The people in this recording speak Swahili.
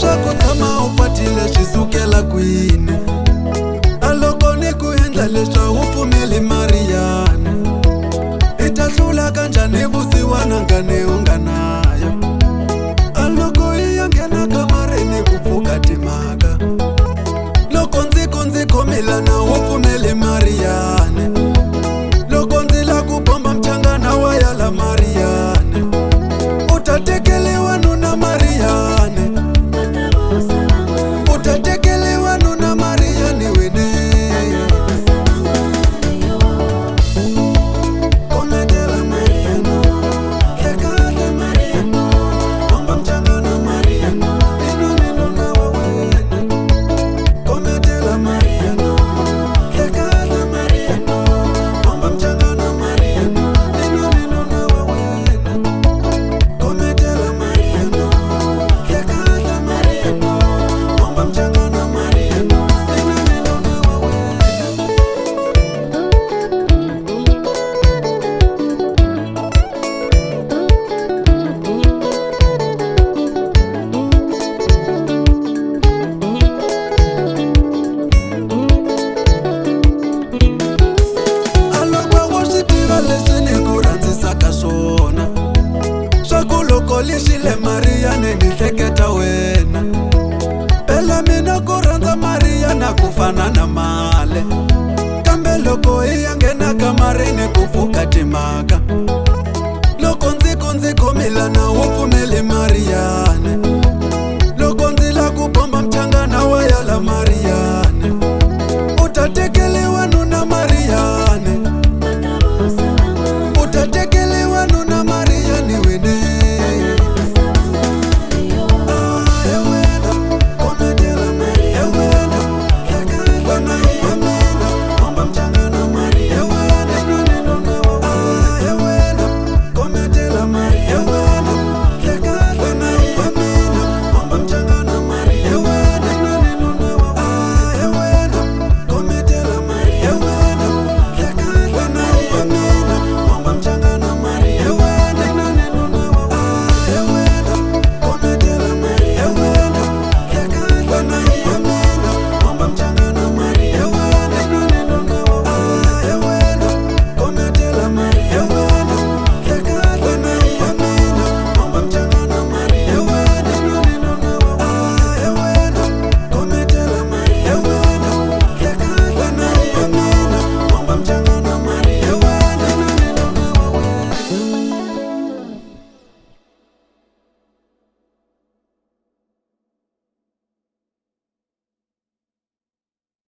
leswaku tshama u kwatile swi sukela kwini. A loko ni ku endla leswa u pfumeli Mariyani, i ta hlula kanjhani vusiwana ngane u nga nayo. A loko i ya nghena kamareni ku pfuka timhaka, loko ndzi khomilana u pfumeli Mariyani. Loko ndzi la ku bomba mchangana wa yala Mariyani, u ta tekeliwa nuna Mariyani, u ta tekeliwa nuna Mariyani wene. Kometela Mariyani, tekale Mariyani, bomba mchangana Mariyani, ni nuna wa wena. Kometela Mariyani, tekale Mariyani, bomba mchangana Mariyani, ni nuna wa wena. Kometela Mariyani, tekale Mariyani, bomba mchangana Mariyani, ni nuna wa wena. A loko wo swi tiva leswi ni ku rhandzisaka swona, swa ku loko lexile Mariyani ni hleketa wena. Phela mina ku rhandza Mariyani ku fana na male, kambe loko hi ya nghena kamareni ku pfuka timhaka, loko ndzi khomilana u pfumeli